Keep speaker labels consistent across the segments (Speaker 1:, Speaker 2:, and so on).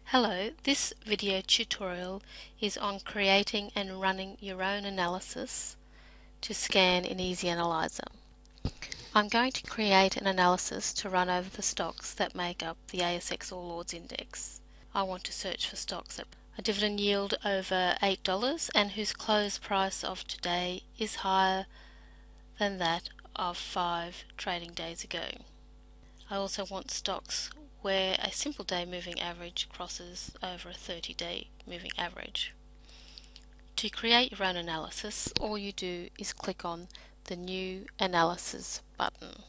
Speaker 1: Hello, this video tutorial is on creating and running your own analysis to scan in EzyAnalyser. I'm going to create an analysis to run over the stocks that make up the ASX All Ords index. I want to search for stocks at a dividend yield over $8 and whose close price of today is higher than that of 5 trading days ago. I also want stocks where a simple day moving average crosses over a 30-day moving average. To create your own analysis, all you do is click on the New Analysis button.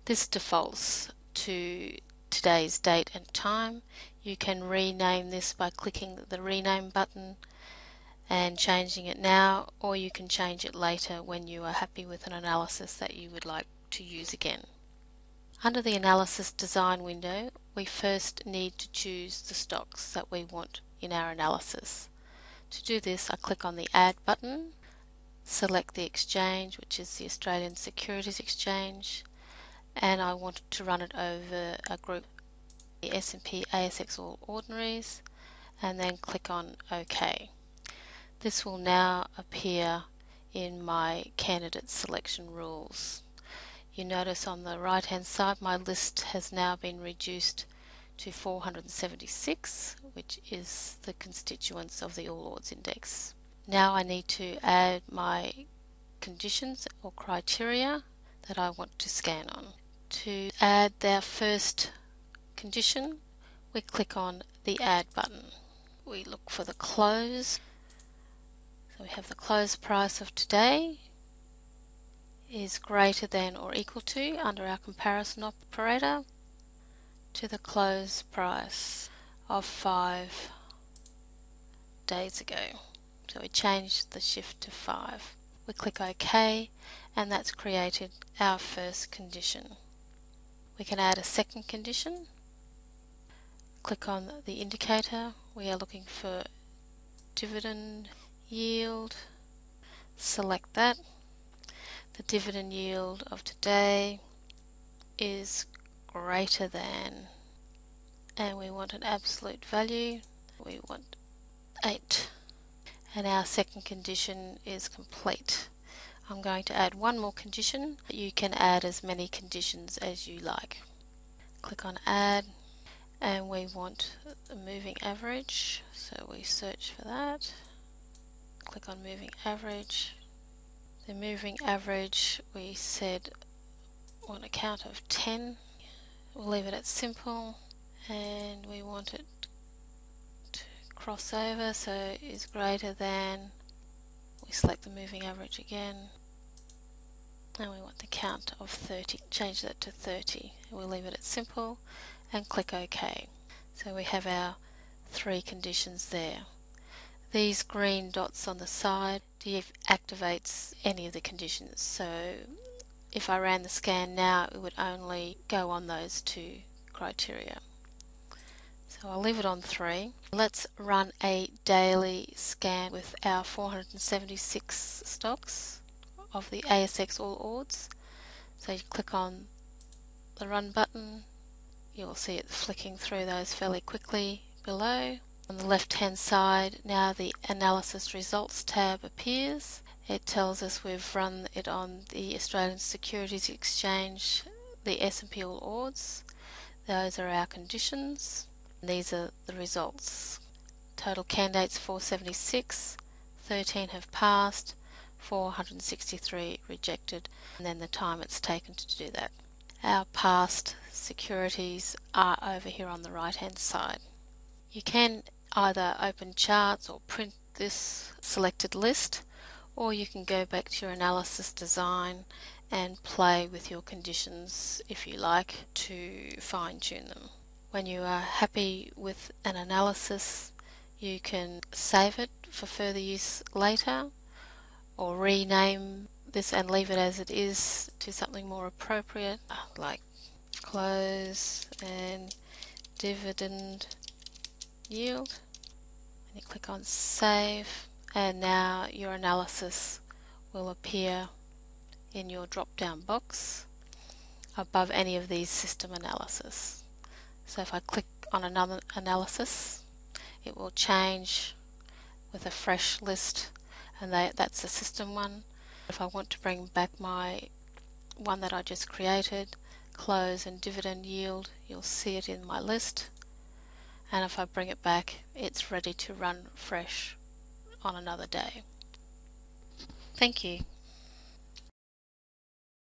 Speaker 1: This defaults to today's date and time. You can rename this by clicking the Rename button and changing it now, or you can change it later when you are happy with an analysis that you would like to use again. Under the Analysis Design window, we first need to choose the stocks that we want in our analysis. To do this, I click on the Add button, select the exchange, which is the Australian Securities Exchange, and I want to run it over a group, the S&P ASX All Ordinaries, and then click on OK. This will now appear in my candidate selection rules. You notice on the right hand side my list has now been reduced to 476, which is the constituents of the All Ords index. Now I need to add my conditions or criteria that I want to scan on. To add their first condition, we click on the Add button. We look for the close. So we have the close price of today is greater than or equal to, under our comparison operator, to the close price of 5 days ago. So we change the shift to 5. We click OK, and that's created our first condition. We can add a second condition. Click on the indicator. We are looking for dividend yield. Select that. The dividend yield of today is greater than, and we want an absolute value. We want 8. And our second condition is complete. I'm going to add one more condition. You can add as many conditions as you like. Click on Add, and we want the moving average, so we search for that. Click on Moving Average. The moving average, we said on a count of 10. We'll leave it at simple, and we want it to cross over, so is greater than. We select the moving average again, and we want the count of 30. Change that to 30. We'll leave it at simple and click OK. So we have our 3 conditions there. These green dots on the side deactivates any of the conditions. So if I ran the scan now, it would only go on those 2 criteria. So I'll leave it on 3. Let's run a daily scan with our 476 stocks of the ASX All Ords. So you click on the Run button. You'll see it flicking through those fairly quickly below. On the left hand side, now the Analysis Results tab appears. It tells us we've run it on the Australian Securities Exchange, the S&P All Ords. Those are our conditions. And these are the results. Total candidates 476, 13 have passed, 463 rejected, and then the time it's taken to do that. Our past securities are over here on the right hand side. You can either open charts or print this selected list, or you can go back to your analysis design and play with your conditions if you like to fine-tune them. When you are happy with an analysis, you can save it for further use later, or rename this and leave it as it is to something more appropriate, like close and dividend yield. And you click on Save, and now your analysis will appear in your drop down box above any of these system analysis. So if I click on another analysis, it will change with a fresh list, and that's the system one. If I want to bring back my one that I just created, close and dividend yield, you'll see it in my list, and if I bring it back, it's ready to run fresh on another day. Thank you.